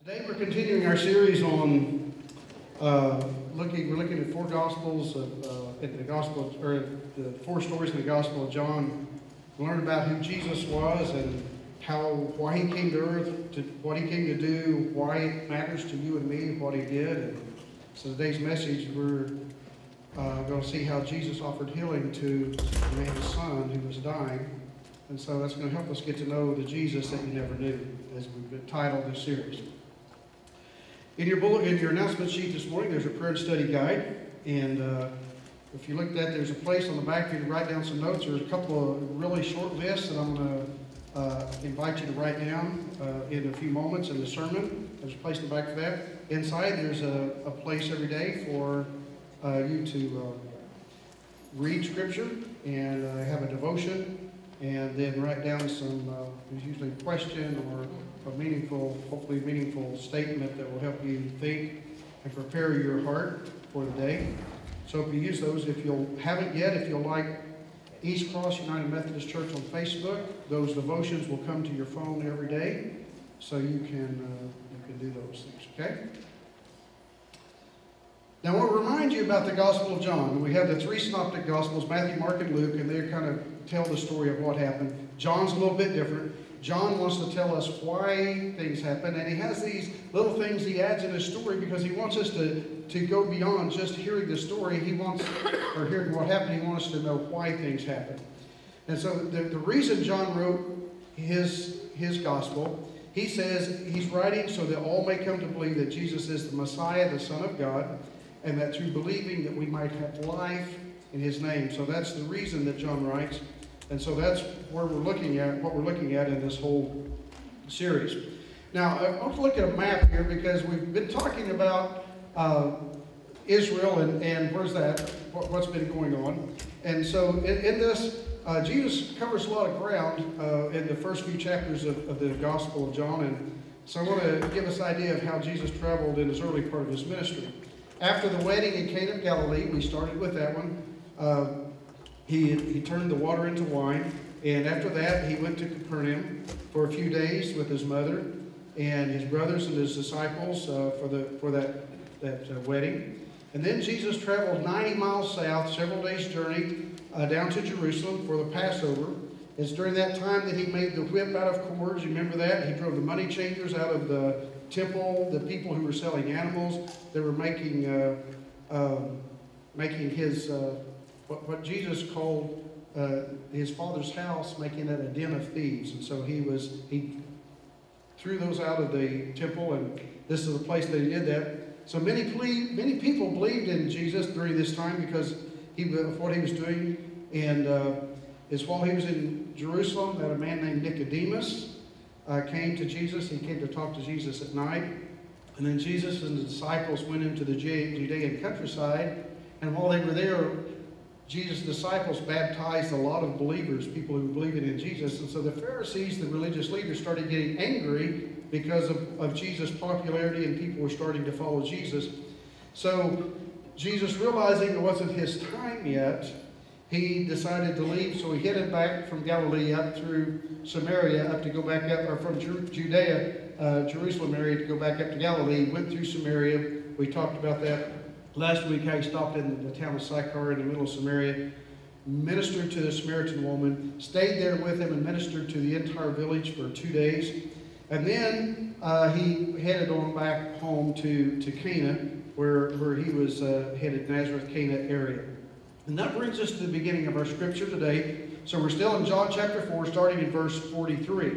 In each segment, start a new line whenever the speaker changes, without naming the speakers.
Today we're continuing our series on we're looking at four gospels in the gospel, or the four stories in the Gospel of John. Learn about who Jesus was and why he came to earth, what he came to do, why it matters to you and me, what he did. And so today's message, we're going to see how Jesus offered healing to a man's son who was dying. And so that's going to help us get to know the Jesus that you never knew, as we've titled this series. In your announcement sheet this morning, there's a prayer and study guide. And if you looked at, there's a place on the back for you to write down some notes. There's a couple of really short lists that I'm going to invite you to write down in a few moments in the sermon. There's a place in the back for that. Inside, there's a place every day for you to read Scripture and have a devotion, and then write down some, there's usually a question or a meaningful, hopefully meaningful statement that will help you think and prepare your heart for the day. So if you use those, if you haven't yet, if you'll like East Cross United Methodist Church on Facebook, those devotions will come to your phone every day, so you can do those things, okay? Now I want to remind you about the Gospel of John. We have the three synoptic Gospels, Matthew, Mark, and Luke, and they kind of tell the story of what happened. John's a little bit different. John wants to tell us why things happen, and he has these little things he adds in his story because he wants us to go beyond just hearing the story. Or hearing what happened, he wants us to know why things happen. And so the reason John wrote his gospel, he says he's writing so that all may come to believe that Jesus is the Messiah, the Son of God, and that through believing that we might have life in his name. So that's the reason that John writes. And so that's where what we're looking at in this whole series. Now, I want to look at a map here because we've been talking about Israel and where's that, what's been going on. And so in this, Jesus covers a lot of ground in the first few chapters of the Gospel of John. And so I want to give us an idea of how Jesus traveled in his early part of his ministry. After the wedding in Cana of Galilee, we started with that one. He turned the water into wine, and after that he went to Capernaum for a few days with his mother and his brothers and his disciples for that wedding. And then Jesus traveled 90 miles south, several days' journey, down to Jerusalem for the Passover. It's during that time that he made the whip out of cords. You remember that? He drove the money changers out of the temple, the people who were selling animals. They were making his what Jesus called his father's house, making it a den of thieves. And so he threw those out of the temple, and this is the place that he did that. So many people believed in Jesus during this time because of what he was doing. And it's while he was in Jerusalem that a man named Nicodemus came to Jesus. He came to talk to Jesus at night. And then Jesus and the disciples went into the Judean countryside. And while they were there, Jesus' disciples baptized a lot of believers, people who were believing in Jesus. And so the Pharisees, the religious leaders, started getting angry because of Jesus' popularity, and people were starting to follow Jesus. So Jesus, realizing it wasn't his time yet, he decided to leave. So he headed back from Galilee up through Samaria, up to go back up, or from Judea, Jerusalem area, to go back up to Galilee. Went through Samaria. We talked about that last week, how he stopped in the town of Sychar in the middle of Samaria, ministered to the Samaritan woman, stayed there with him and ministered to the entire village for 2 days. And then he headed on back home to Cana, where he was headed, Nazareth, Cana area. And that brings us to the beginning of our scripture today. So we're still in John chapter 4, starting in verse 43.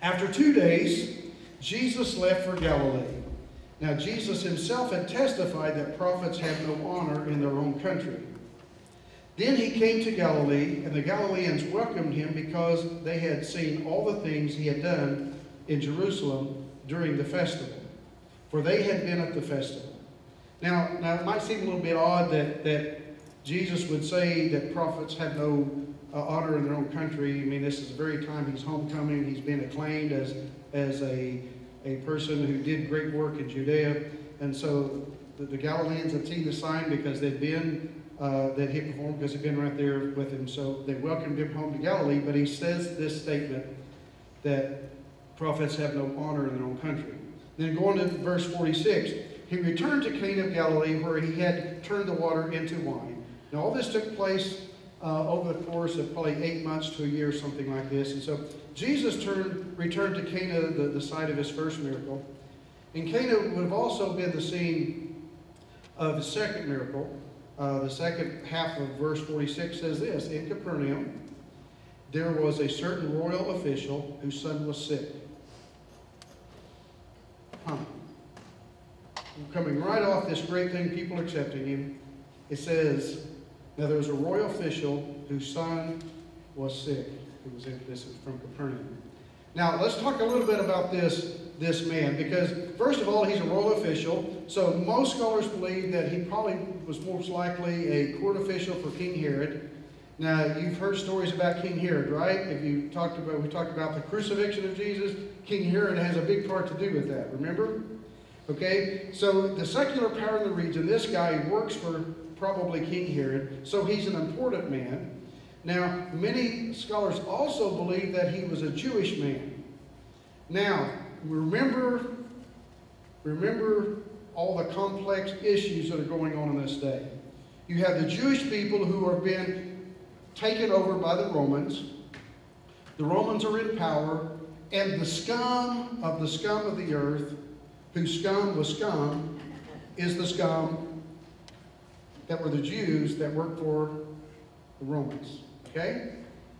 After 2 days, Jesus left for Galilee. Now, Jesus himself had testified that prophets have no honor in their own country. Then he came to Galilee, and the Galileans welcomed him because they had seen all the things he had done in Jerusalem during the festival, for they had been at the festival. Now it might seem a little bit odd that Jesus would say that prophets have no honor in their own country. I mean, this is the very time he's homecoming. He's been acclaimed as a person who did great work in Judea. And so the Galileans had seen the sign because they'd been, that he performed because he'd been right there with him. So they welcomed him home to Galilee. But he says this statement that prophets have no honor in their own country. Then going to verse 46, he returned to Cana of Galilee where he had turned the water into wine. Now all this took place over the course of probably 8 months to a year, something like this. And so Jesus returned to Cana, the site of his first miracle. And Cana would have also been the scene of his second miracle. The second half of verse 46 says this: in Capernaum, there was a certain royal official whose son was sick. Coming right off this great thing, people accepting him, it says, now there was a royal official whose son was sick. This is from Capernaum. Now let's talk a little bit about this man, because first of all, he's a royal official. So most scholars believe that he probably was most likely a court official for King Herod. Now you've heard stories about King Herod, right? We talked about the crucifixion of Jesus. King Herod has a big part to do with that, remember? Okay, so the secular power in the region, this guy works for probably King Herod, so he's an important man. Now, many scholars also believe that he was a Jewish man. Now, remember all the complex issues that are going on in this day. You have the Jewish people who are being taken over by the Romans. The Romans are in power, and the scum of the earth, whose scum was scum, is the scum that were the Jews that worked for the Romans. Okay?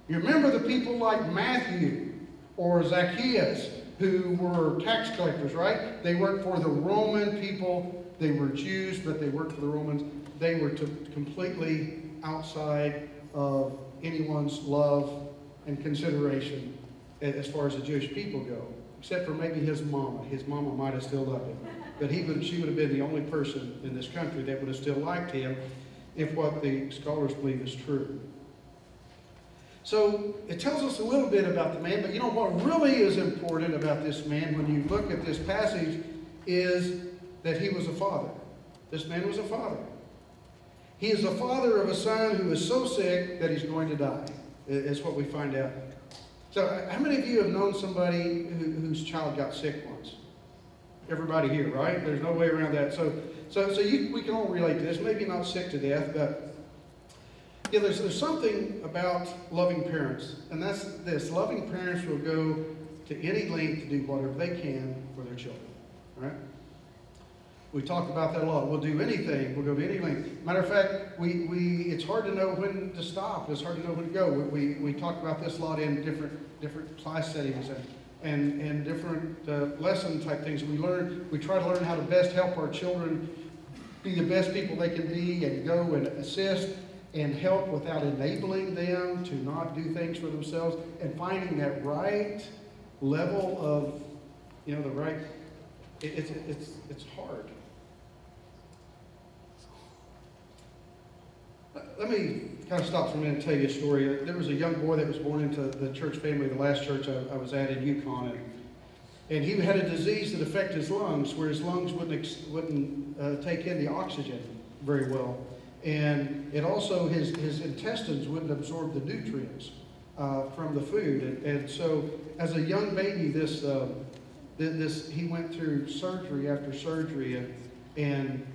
You remember the people like Matthew or Zacchaeus, who were tax collectors, right? They worked for the Roman people. They were Jews, but they worked for the Romans. They were completely outside of anyone's love and consideration as far as the Jewish people go. Except for maybe his mama. His mama might have still loved him. But she would have been the only person in this country that would have still liked him if what the scholars believe is true. So it tells us a little bit about the man, but you know what really is important about this man when you look at this passage is that he was a father. This man was a father. He is the father of a son who is so sick that he's going to die. Is what we find out. So how many of you have known somebody whose child got sick once? Everybody here, right? There's no way around that. So we can all relate to this. Maybe not sick to death, but yeah, there's something about loving parents, and that's this. Loving parents will go to any length to do whatever they can for their children, right? We talk about that a lot. We'll do anything. We'll go to any length. Matter of fact, it's hard to know when to stop. It's hard to know when to go. We talk about this a lot in different class settings and different lesson type things. We try to learn how to best help our children be the best people they can be, and go and assist and help without enabling them to not do things for themselves, and finding that right level of, the right. It's hard. Let me kind of stop for a minute and tell you a story. There was a young boy that was born into the church family, the last church I was at in Yukon, and he had a disease that affected his lungs, where his lungs wouldn't take in the oxygen very well, and it also his intestines wouldn't absorb the nutrients from the food, and so as a young baby, he went through surgery after surgery, and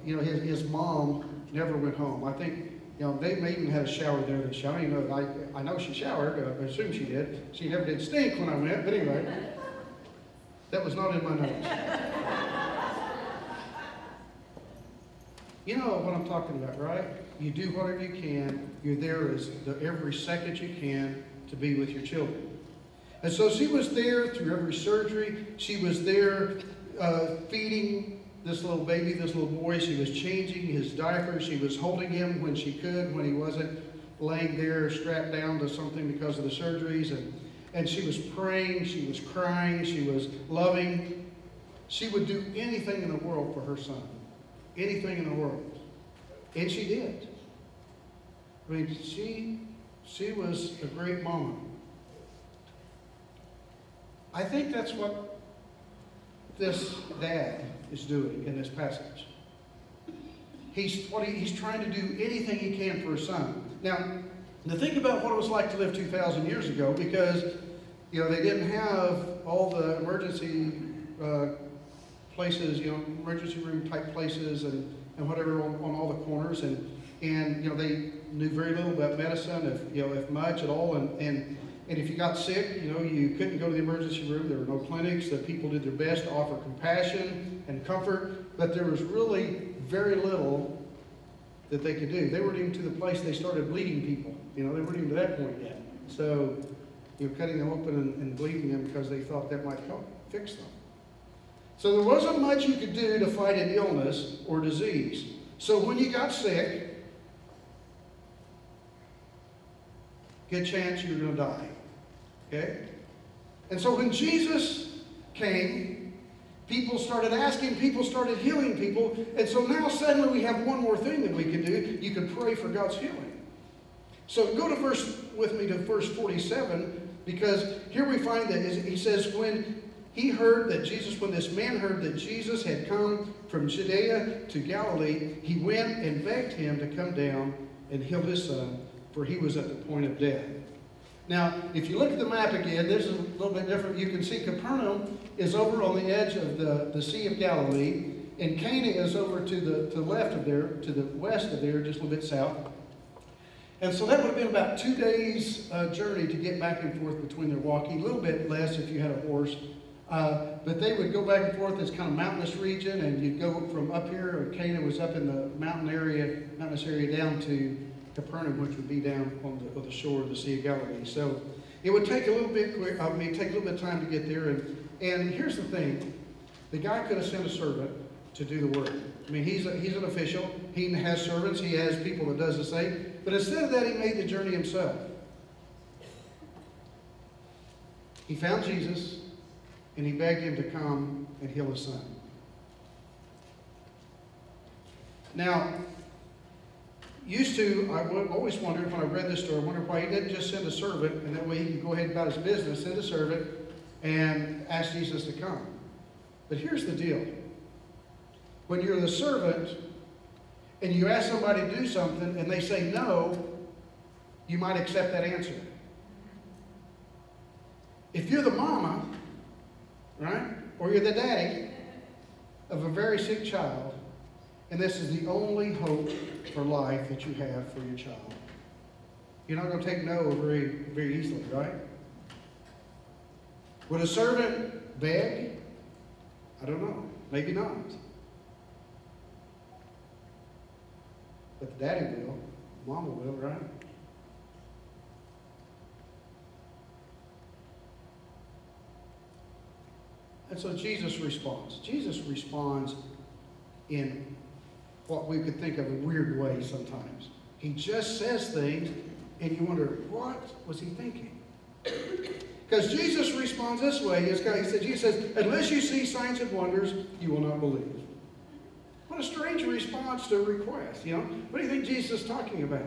his mom never went home. I think, they may even had a shower there. I know she showered. I assume she did. She never did stink when I went, but anyway, that was not in my notes. You know what I'm talking about, right? You do whatever you can. You're there every second you can to be with your children. And so she was there through every surgery. She was there feeding this little baby, this little boy. She was changing his diaper. She was holding him when she could, when he wasn't laying there strapped down to something because of the surgeries. And she was praying. She was crying. She was loving. She would do anything in the world for her son. Anything in the world. And she did. I mean, she was a great mama. I think that's what this dad is doing in this passage. He's trying to do anything he can for his son. Now think about what it was like to live 2,000 years ago, because they didn't have all the emergency places, emergency room type places and whatever on all the corners. And they knew very little about medicine, if much at all. And if you got sick, you couldn't go to the emergency room. There were no clinics. The people did their best to offer compassion and comfort, but there was really very little that they could do. They weren't even to the place they started bleeding people. They weren't even to that point yet. So, cutting them open and bleeding them because they thought that might help fix them. So there wasn't much you could do to fight an illness or disease. So when you got sick, good chance you're going to die. Okay? And so when Jesus came, people started asking, people started healing people. And so now suddenly we have one more thing that we can do. You can pray for God's healing. So go to with me to verse 47, because here we find that he says, when this man heard that Jesus had come from Judea to Galilee, he went and begged him to come down and heal his son, for he was at the point of death. Now, if you look at the map again, this is a little bit different. You can see Capernaum is over on the edge of the Sea of Galilee, and Cana is over to the left of there, to the west of there, just a little bit south. And so that would have been about 2 days' journey to get back and forth between their walking, a little bit less if you had a horse. But they would go back and forth. This kind of mountainous region, and you'd go from up here, Cana was up in the mountainous area down to Capernaum, which would be down on the shore of the Sea of Galilee. So it would take a little bit of time to get there. And here's the thing: the guy could have sent a servant to do the work. I mean, he's an official. He has servants. He has people that does the same. But instead of that, he made the journey himself. He found Jesus, and he begged him to come and heal his son. Now, I always wondered when I read this story, I wondered why he didn't just send a servant, and that way he could go ahead about his business, send a servant, and ask Jesus to come. But here's the deal. When you're the servant, and you ask somebody to do something, and they say no, you might accept that answer. If you're the mama, right, or you're the daddy of a very sick child, and this is the only hope for life that you have for your child, you're not going to take no very, very easily, right? Would a servant beg? I don't know. Maybe not. But the daddy will. Mama will, right? And so Jesus responds. Jesus responds in what we could think of a weird way sometimes. He just says things, and you wonder, what was he thinking? Because Jesus responds this way. Jesus says, unless you see signs and wonders, you will not believe. What a strange response to a request, What do you think Jesus is talking about?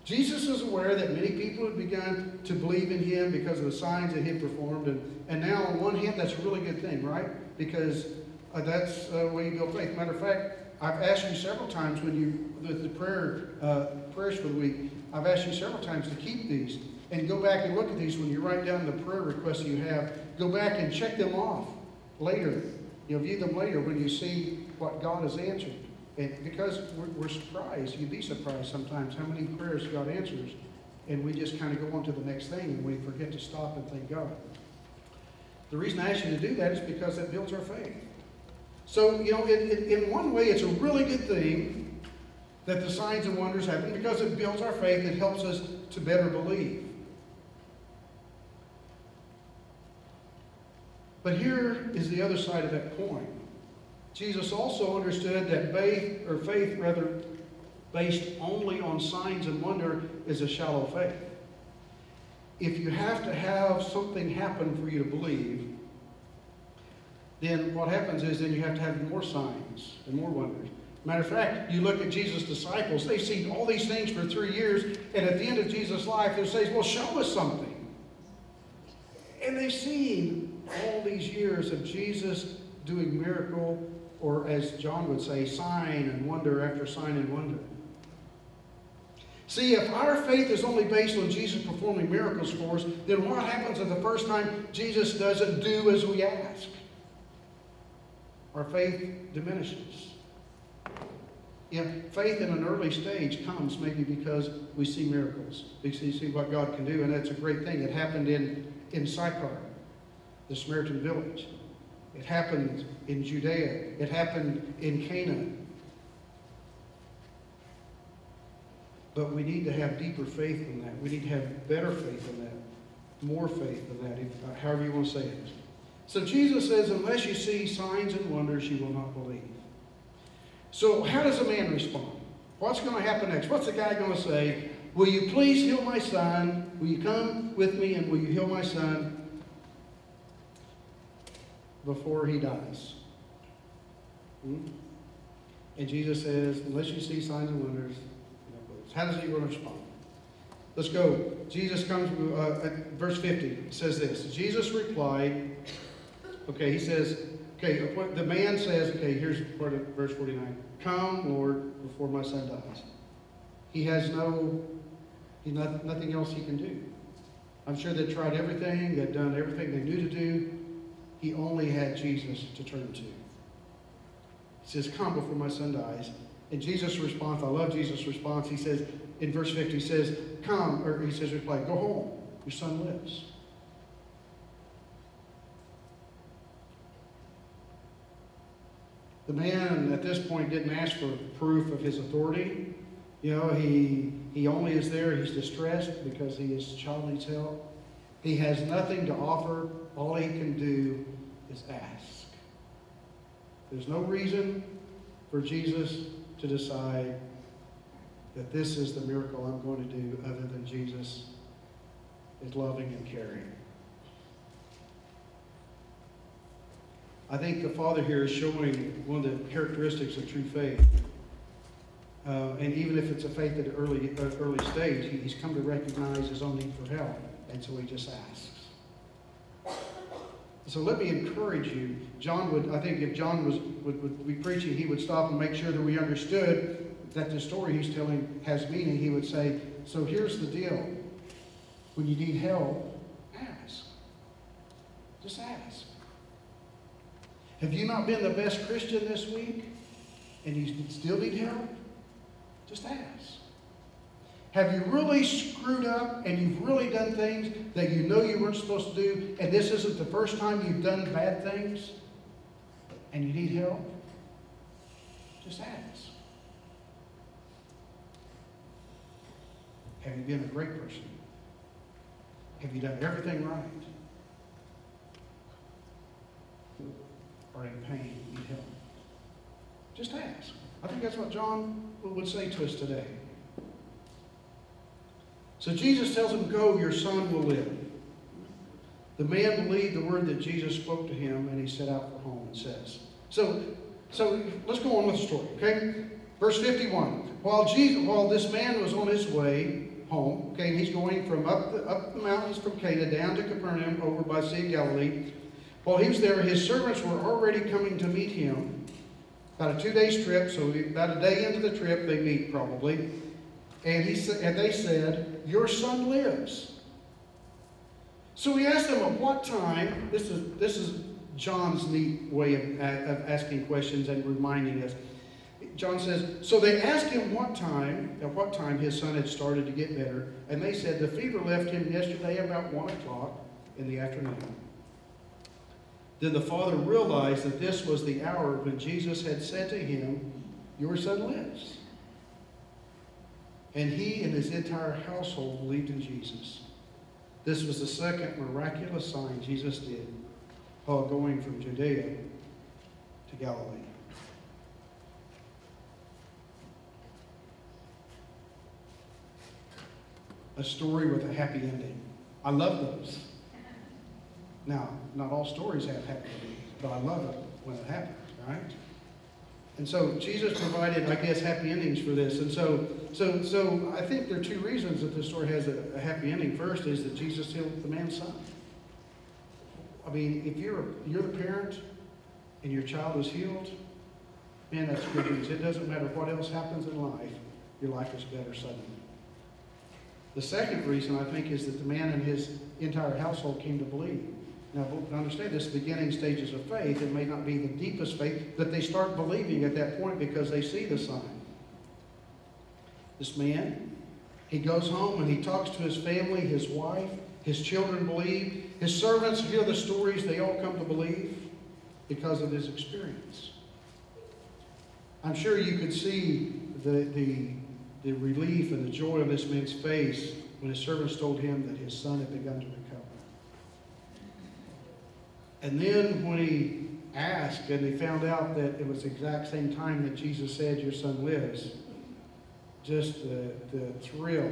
Jesus is aware that many people had begun to believe in him because of the signs that he had performed. And now, on one hand, that's a really good thing, right? Because that's the way you build faith. Matter of fact, I've asked you several times the prayers for the week, I've asked you several times to keep these and go back and look at these when you write down the prayer requests that you have. Go back and check them off later. View them later when you see what God has answered. And because we're surprised, you'd be surprised sometimes how many prayers God answers, and we just kind of go on to the next thing and we forget to stop and thank God. The reason I ask you to do that is because that builds our faith. So, in one way, it's a really good thing that the signs and wonders happen because it builds our faith. It helps us to better believe. But here is the other side of that coin. Jesus also understood that faith based only on signs and wonder is a shallow faith. If you have to have something happen for you to believe, then what happens is then you have to have more signs and more wonders. Matter of fact, you look at Jesus' disciples, they've seen all these things for 3 years, and at the end of Jesus' life, they say, well, show us something. And they've seen all these years of Jesus doing miracle, or as John would say, sign and wonder after sign and wonder. See, if our faith is only based on Jesus performing miracles for us, then what happens if the first time Jesus doesn't do as we ask? our faith diminishes. Faith in an early stage comes maybe because we see miracles. We see what God can do, and that's a great thing. It happened in Sychar, the Samaritan village. It happened in Judea. It happened in Canaan. But we need to have deeper faith than that. We need to have better faith than that. More faith than that, however you want to say it. So Jesus says, unless you see signs and wonders, you will not believe. So how does a man respond? What's going to happen next? What's the guy going to say? Will you please heal my son? Will you come with me and will you heal my son before he dies? And Jesus says, unless you see signs and wonders, you don't believe. How does he going to respond? Let's go. Jesus comes, verse 50, it says this. Jesus replied, okay, he says, okay, the man says, okay, here's part of verse 49. Come, Lord, before my son dies. He has nothing else he can do. I'm sure they tried everything, they'd done everything they knew to do. He only had Jesus to turn to. He says, come before my son dies. And Jesus' response, I love Jesus' response. He says, in verse 50, he says, come, or he says, reply, go home. Your son lives. The man at this point didn't ask for proof of his authority. You know, he only is there, he's distressed because his child needs help. He has nothing to offer. All he can do is ask. There's no reason for Jesus to decide that this is the miracle I'm going to do other than Jesus is loving and caring. I think the Father here is showing one of the characteristics of true faith. And even if it's a faith at an early stage, he's come to recognize his own need for help. And so he just asks. So let me encourage you. I think if John would be preaching, he would stop and make sure that we understood that the story he's telling has meaning. He would say, so here's the deal. When you need help, ask. Just ask. Have you not been the best Christian this week and you still need help? Just ask. Have you really screwed up and you've really done things that you know you weren't supposed to do, and this isn't the first time you've done bad things and you need help? Just ask. Have you been a great person? Have you done everything right? Or in pain, need help? Just ask. I think that's what John would say to us today. So Jesus tells him, go, your son will live. The man believed the word that Jesus spoke to him, and he set out for home, it says. So let's go on with the story, okay? Verse 51. While this man was on his way home, okay, and he's going from up the mountains from Cana down to Capernaum over by the Sea of Galilee. While he was there, his servants were already coming to meet him. About a 2-day trip, so about a day into the trip, they meet probably. And they said, your son lives. So he asked them at what time. This is John's neat way of asking questions and reminding us. John says, so they asked him at what time his son had started to get better. And they said the fever left him yesterday about 1 o'clock in the afternoon. Then the father realized that this was the hour when Jesus had said to him, your son lives. And he and his entire household believed in Jesus. This was the second miraculous sign Jesus did while going from Judea to Galilee. A story with a happy ending. I love those. Now, not all stories have happy endings, but I love it when it happens, right? And so Jesus provided, I guess, happy endings for this. And so I think there are two reasons that this story has a happy ending. First is that Jesus healed the man's son. I mean, if you're the parent and your child is healed, man, that's good news. It doesn't matter what else happens in life, your life is better suddenly. The second reason, I think, is that the man and his entire household came to believe. Now, understand this, beginning stages of faith. It may not be the deepest faith, but they start believing at that point because they see the sign. This man, he goes home and he talks to his family, his wife, his children believe. His servants hear the stories, they all come to believe because of his experience. I'm sure you could see the relief and the joy on this man's face when his servants told him that his son had begun to recover. And then when he asked and they found out that it was the exact same time that Jesus said, your son lives, just the thrill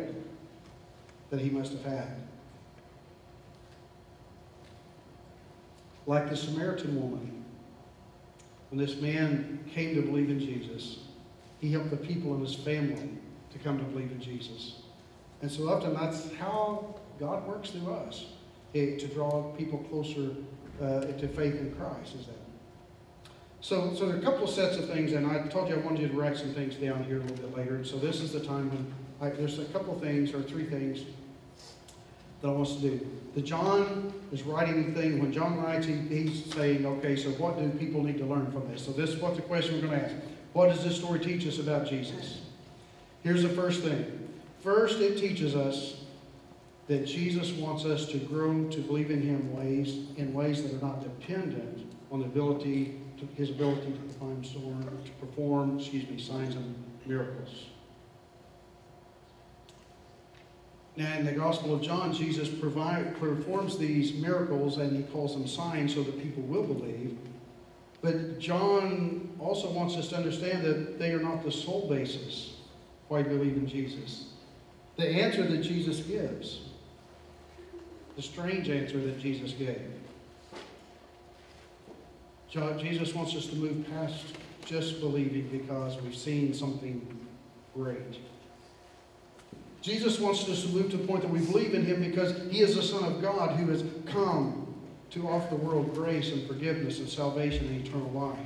that he must have had. Like the Samaritan woman, when this man came to believe in Jesus, he helped the people in his family to come to believe in Jesus. And so often that's how God works through us, to draw people closer to faith in Christ, is that. So there are a couple of sets of things, and I told you I wanted you to write some things down here a little bit later. So this is the time when there's a couple of things, or three things, that I want us to do. The John is writing the thing. When John writes, he's saying, okay, so what do people need to learn from this? So this is what the question we're going to ask. What does this story teach us about Jesus? Here's the first thing. First, it teaches us that Jesus wants us to grow to believe in him in ways that are not dependent on his ability to perform signs and miracles. Now, in the Gospel of John, Jesus performs these miracles, and he calls them signs so that people will believe. But John also wants us to understand that they are not the sole basis why we believe in Jesus. The answer that Jesus gives, the strange answer that Jesus gave. Jesus wants us to move past just believing because we've seen something great. Jesus wants us to move to the point that we believe in him because he is the Son of God who has come to offer the world grace and forgiveness and salvation and eternal life.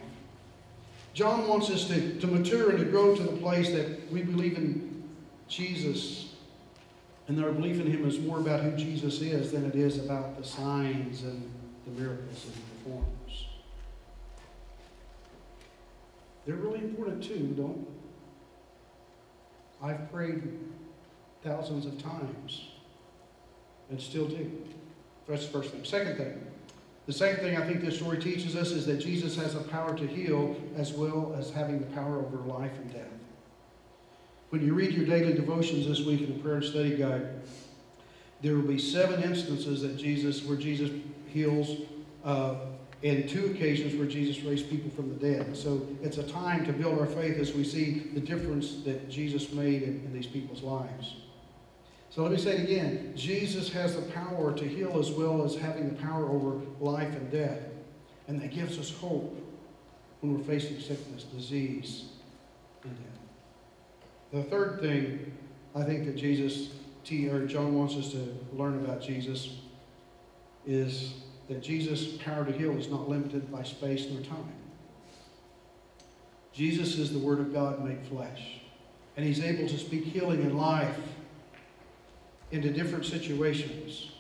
John wants us to mature and to grow to the place that we believe in Jesus, and that our belief in him is more about who Jesus is than it is about the signs and the miracles that he performs. They're really important too, don't they? I've prayed thousands of times and still do. That's the first thing. Second thing. The second thing I think this story teaches us is that Jesus has the power to heal as well as having the power over life and death. When you read your daily devotions this week in the prayer and study guide, there will be 7 instances where Jesus heals, and 2 occasions where Jesus raised people from the dead. So it's a time to build our faith as we see the difference that Jesus made in these people's lives. So let me say it again. Jesus has the power to heal as well as having the power over life and death. And that gives us hope when we're facing sickness, disease, and death. The third thing I think that John wants us to learn about Jesus is that Jesus' power to heal is not limited by space nor time. Jesus is the Word of God made flesh. And he's able to speak healing and life into different situations.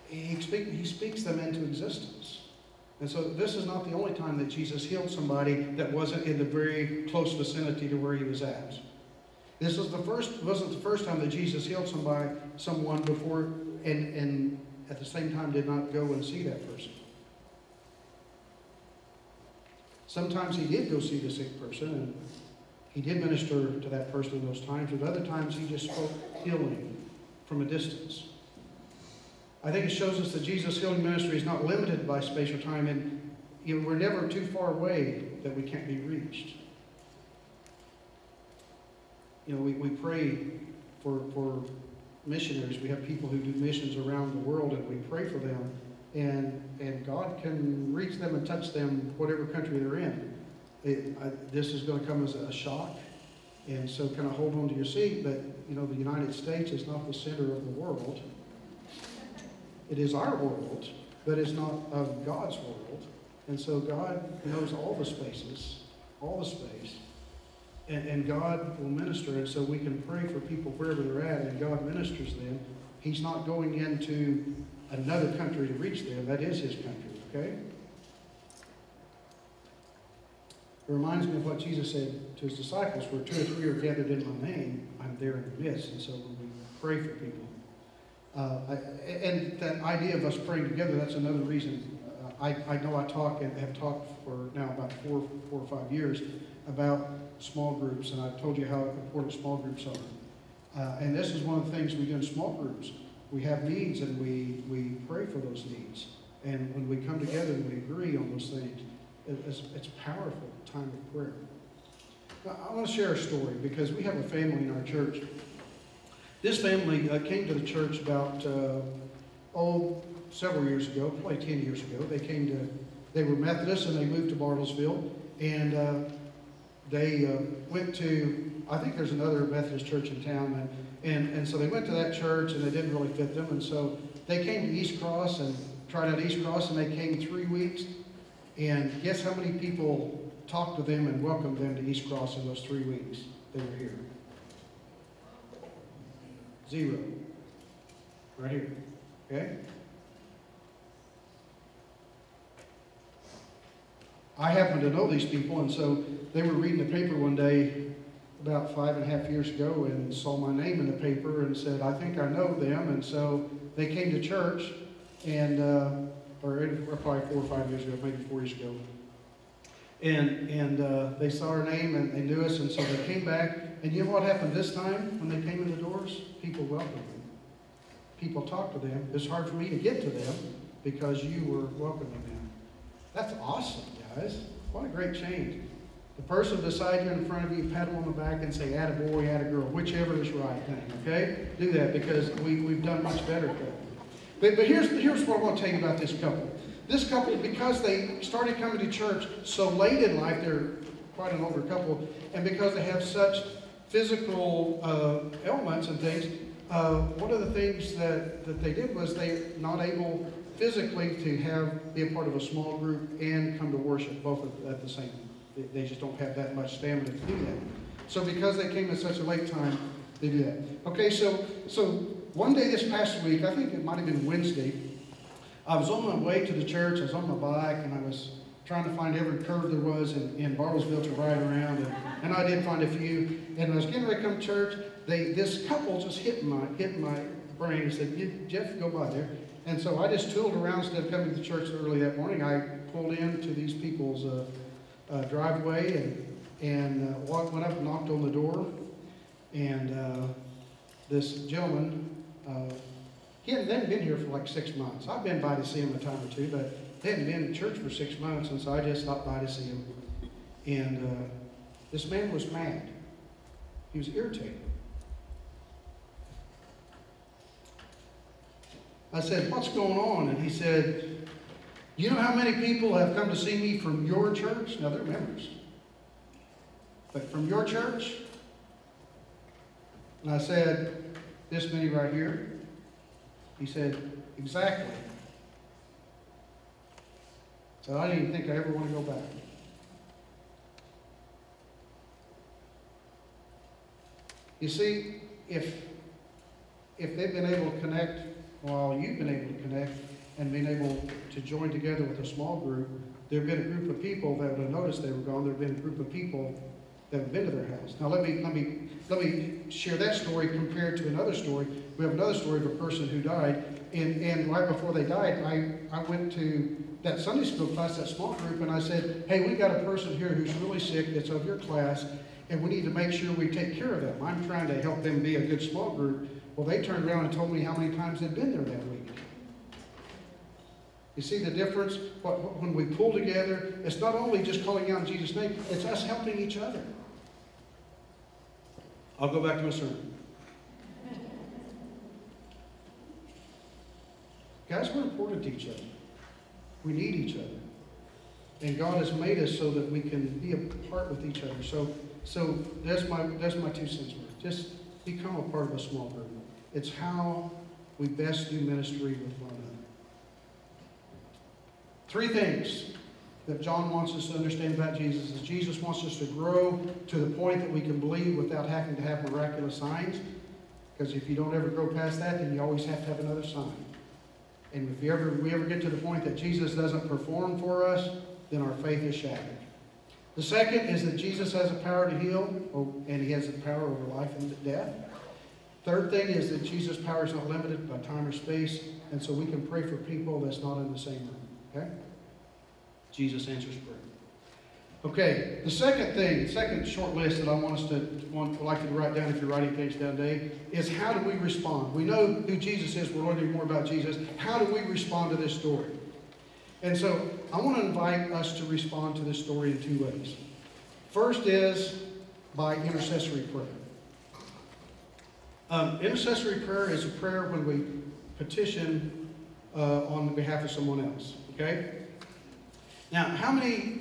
He speaks them into existence. And so this is not the only time that Jesus healed somebody that wasn't in the very close vicinity to where he was at. This was wasn't the first time that Jesus healed someone before and at the same time did not go and see that person. Sometimes he did go see the sick person and he did minister to that person in those times, but other times he just spoke healing from a distance. I think it shows us that Jesus' healing ministry is not limited by space or time, and we're never too far away that we can't be reached. We pray for missionaries. We have people who do missions around the world, and we pray for them, and God can reach them and touch them whatever country they're in. This is going to come as a shock, and so kind of hold on to your seat, but the United States is not the center of the world. It is our world, but it's not of God's world. And so God knows all the spaces, all the space, and God will minister. And so we can pray for people wherever they're at, and God ministers them. He's not going into another country to reach them. That is his country, okay? It reminds me of what Jesus said to his disciples, where 2 or 3 are gathered in my name, I'm there in the midst. And so when we pray for people, and that idea of us praying together, that's another reason. I know I talk and have talked for now about 4 or 5 years about small groups, and I've told you how important small groups are. And this is one of the things we do in small groups. We have needs, and we pray for those needs. And when we come together and we agree on those things, it's a powerful time of prayer. Now, I want to share a story because we have a family in our church. This family came to the church about, several years ago, probably 10 years ago. They were Methodists and they moved to Bartlesville. And they went to, I think there's another Methodist church in town. And so they went to that church and they didn't really fit them. And so they came to East Cross and tried out East Cross, and they came 3 weeks. And guess how many people talked to them and welcomed them to East Cross in those 3 weeks they were here? 0. Right here. Okay? I happen to know these people, and so they were reading the paper one day about 5.5 years ago and saw my name in the paper and said, I think I know them. And so they came to church, and or probably 4 or 5 years ago, maybe 4 years ago. And they saw our name and they knew us, and so they came back. And you know what happened this time when they came in the doors? People welcomed them. People talked to them. It's hard for me to get to them because you were welcoming them. That's awesome, guys. What a great change. The person beside you in front of you, pat them on the back and say, attaboy, attagirl, whichever is right thing, okay? Do that because we've done much better at that. But here's what I want to tell you about this couple. This couple, because they started coming to church so late in life, they're quite an older couple, and because they have such physical ailments and things, one of the things that they did was they're not able physically to be a part of a small group and come to worship both at the same time. They just don't have that much stamina to do that. So because they came at such a late time, they do that. Okay, so one day this past week, I think it might have been Wednesday, I was on my way to the church. I was on my bike, and I was trying to find every curve there was in Bartlesville to ride around, and I did find a few. And I was getting ready to come to church. This couple just hit my brain and said, Jeff, go by there. And so I just tooled around instead of coming to church early that morning. I pulled into these people's driveway and went up and knocked on the door. And this gentleman, they hadn't been here for like 6 months. I've been by to see him a time or two, but they hadn't been in church for 6 months, and so I just stopped by to see him. And this man was mad. He was irritated. I said, what's going on? And he said, you know how many people have come to see me from your church? Now, they're members. But from your church? And I said, this many right here. He said, exactly. So I didn't even think I ever want to go back. You see, if they've been able to connect while you've been able to connect and been able to join together with a small group, there have been a group of people that would have noticed they were gone. There have been a group of people that have been to their house. Now let me share that story compared to another story. We have another story of a person who died, and right before they died, I went to that Sunday school class, that small group, and I said, hey, we got a person here who's really sick that's of your class, and we need to make sure we take care of them. I'm trying to help them be a good small group. Well, they turned around and told me how many times they'd been there that week. You see the difference? When we pull together, it's not only just calling out in Jesus' name, it's us helping each other. I'll go back to my sermon. Guys, we're important to each other. We need each other. And God has made us so that we can be a part with each other. So that's my 2 cents worth. Just become a part of a small group. It's how we best do ministry with one another. 3 things that John wants us to understand about Jesus is Jesus wants us to grow to the point that we can believe without having to have miraculous signs. Because if you don't ever grow past that, then you always have to have another sign. And if we ever get to the point that Jesus doesn't perform for us, then our faith is shattered. The second is that Jesus has the power to heal, and he has the power over life and death. Third thing is that Jesus' power is not limited by time or space, and so we can pray for people that's not in the same room. Okay? Jesus answers prayer. Okay, the second short list that I want us would like you to write down if you're writing things down today, is how do we respond? We know who Jesus is. We're learning more about Jesus. How do we respond to this story? And so I want to invite us to respond to this story in two ways. First is by intercessory prayer. Intercessory prayer is a prayer when we petition on behalf of someone else. Okay? Now, how many,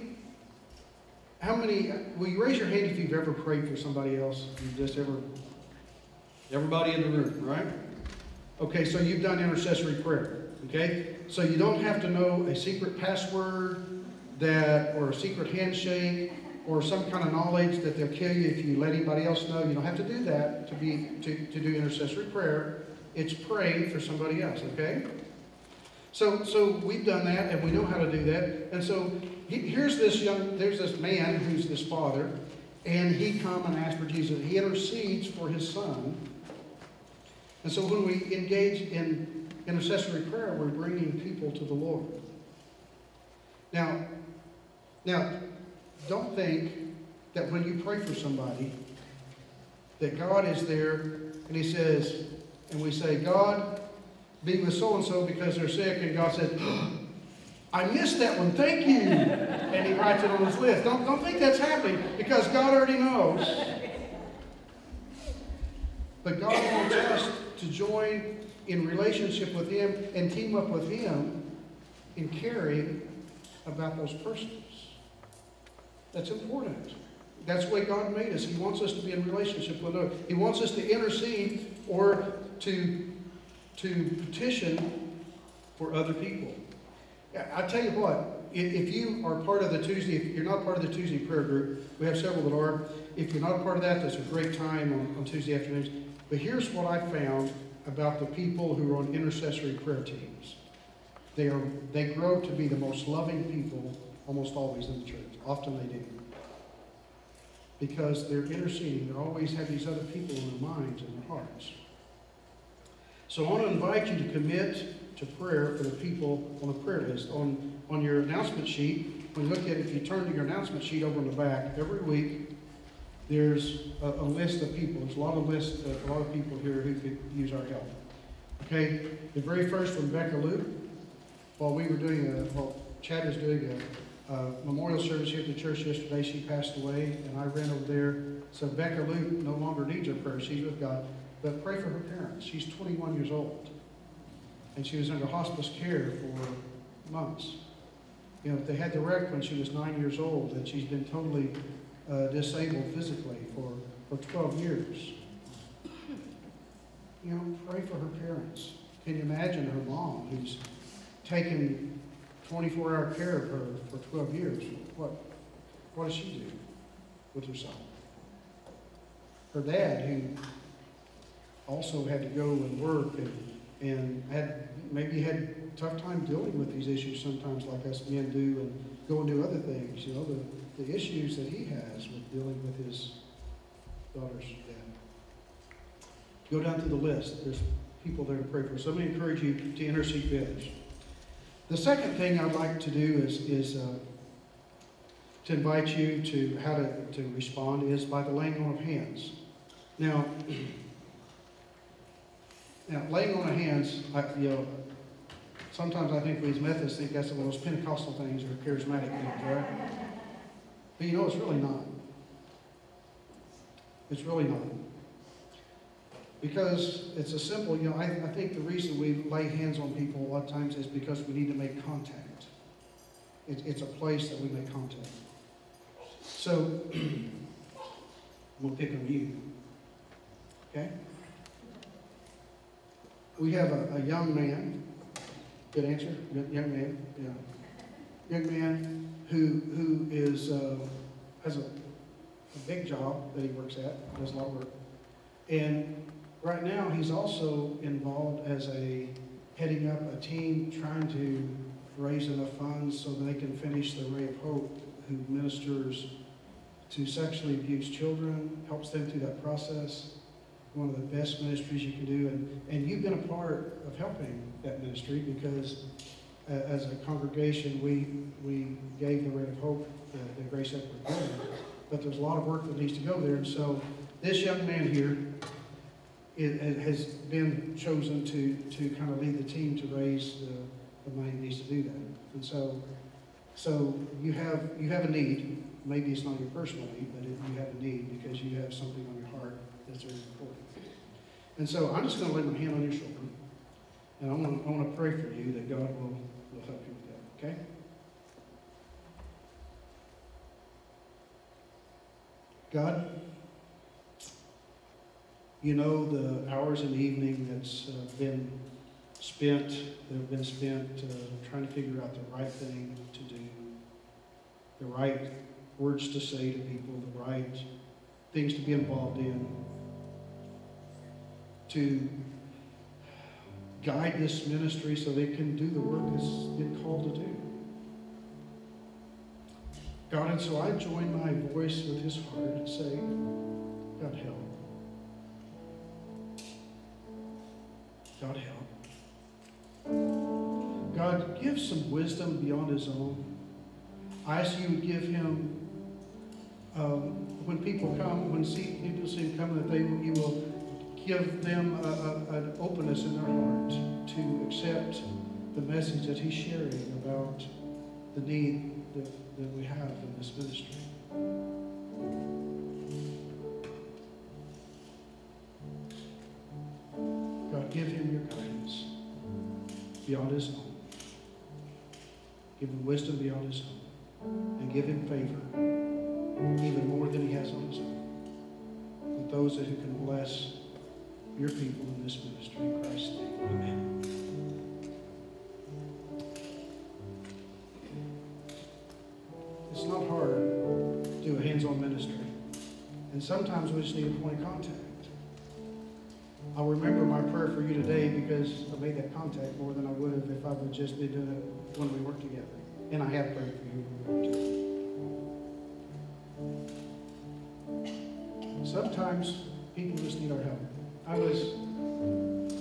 will you raise your hand if you've ever prayed for somebody else? Everybody in the room, right? Okay, so you've done intercessory prayer. Okay? So you don't have to know a secret password or a secret handshake or some kind of knowledge that they'll kill you if you let anybody else know. You don't have to do that to do intercessory prayer. It's praying for somebody else, okay? So we've done that, and we know how to do that. And so there's this man who's this father, and he come and ask for Jesus. He intercedes for his son. And so when we engage in intercessory prayer, we're bringing people to the Lord. Now, don't think that when you pray for somebody, that God is there, and he says, and we say, God, be with so-and-so because they're sick, and God says, oh, I missed that one, thank you. And he writes it on his list. Don't think that's happening, because God already knows. But God wants us to join in relationship with him and team up with him in caring about those persons. That's important. That's the way God made us. He wants us to be in relationship with others. He wants us to intercede or to petition for other people. I tell you what, if you are part of the Tuesday, if you're not part of the Tuesday prayer group, we have several that are. If you're not a part of that, that's a great time on Tuesday afternoons. But here's what I found about the people who are on intercessory prayer teams. They grow to be the most loving people almost always in the church. Often they do. Because they're interceding. They always have these other people in their minds and their hearts. So I want to invite you to commit to prayer for the people on the prayer list. On your announcement sheet, when you look at it, if you turn to your announcement sheet over in the back, every week there's a list of people. There's a lot of people here who could use our help. Okay, the very first one, Becca Luke. While we were Chad was doing a memorial service here at the church yesterday, she passed away, and I ran over there. So Becca Luke no longer needs our prayer. She's with God. But pray for her parents. She's 21 years old. And she was under hospice care for months. You know, they had the wreck when she was 9 years old, and she's been totally disabled physically for 12 years. You know, pray for her parents. Can you imagine her mom who's taken 24-hour care of her for 12 years? What does she do with herself? Her dad, who also had to go and work and had a tough time dealing with these issues sometimes, like us men do, and go and do other things. You know, the issues that he has with dealing with his daughter's dad. Go down to the list. There's people there to pray for. So I'm going to encourage you to intercede for others. The second thing I'd like to do is to invite you to how to respond is by the laying on of hands. Now, laying on of hands, sometimes I think we as Methodists think that's one of those Pentecostal things or charismatic things, right? But you know, it's really not. It's really not. Because it's a simple, I think the reason we lay hands on people a lot of times is because we need to make contact. It's a place that we make contact. So, I'm going to pick on you. Okay? We have a young man. Good answer? Young man? Yeah. Young man who is has a big job that he works at, does a lot of work. And right now he's also involved as heading up a team trying to raise enough funds so that they can finish the Ray of Hope, who ministers to sexually abused children, helps them through that process. One of the best ministries you can do. And you've been a part of helping that ministry because as a congregation, we gave the Ray of Hope the Grace Upward building. But there's a lot of work that needs to go there. And so this young man here has been chosen to kind of lead the team to raise the money that needs to do that. And so you have a need. Maybe it's not your personal need, but you have a need because you have something on your heart that's very important. And so I'm just going to lay my hand on your shoulder, and I want to pray for you that God will help you with that, okay? God, you know the hours in the evening that's been spent trying to figure out the right thing to do, the right words to say to people, the right things to be involved in, to guide this ministry so they can do the work that's been called to do. God, and so I join my voice with his heart and say, God help. God help. God, give some wisdom beyond his own. I ask you to give him, when people come, when people see him come, that you will give them an openness in their heart to accept the message that he's sharing about the need that we have in this ministry. God, give him your guidance beyond his own. Give him wisdom beyond his own. And give him favor, even more than he has on his own, with those who can bless your people in this ministry. In Christ's name, amen. It's not hard to do a hands-on ministry. And sometimes we just need a point of contact. I'll remember my prayer for you today because I made that contact more than I would have if I would just be doing it when we work together. And I have prayed for you when we work together. Sometimes people just need our help. I was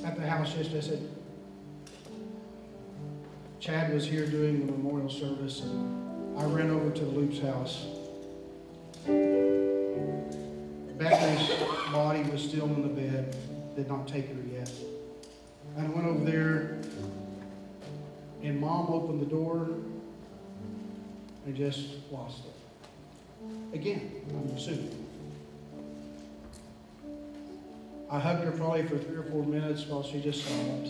at the house yesterday. I said, Chad was here doing the memorial service, and I ran over to the Loop's house. Becky's body was still in the bed, did not take her yet. And I went over there, and Mom opened the door and just lost it. Again, I'm assuming. I hugged her probably for 3 or 4 minutes while she just sobbed,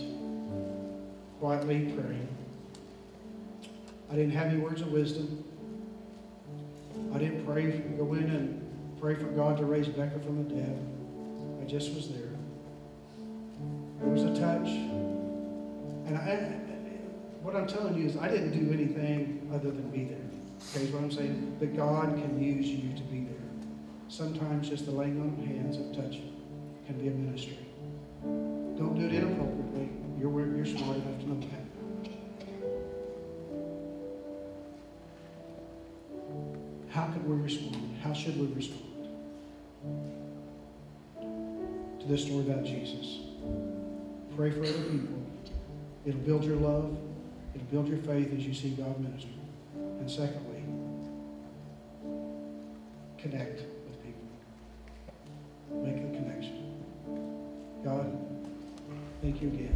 quietly praying. I didn't have any words of wisdom. I didn't go in and pray for God to raise Becca from the dead. I just was there. There was a touch. And what I'm telling you is I didn't do anything other than be there. Okay, is what I'm saying? That God can use you to be there. Sometimes just the laying on of hands of touching can be a ministry. Don't do it inappropriately. You're smart enough to know that. How could we respond? How should we respond to this story about Jesus? Pray for other people. It'll build your love. It'll build your faith as you see God minister. And secondly, connect with people. Make the connection. God, thank you again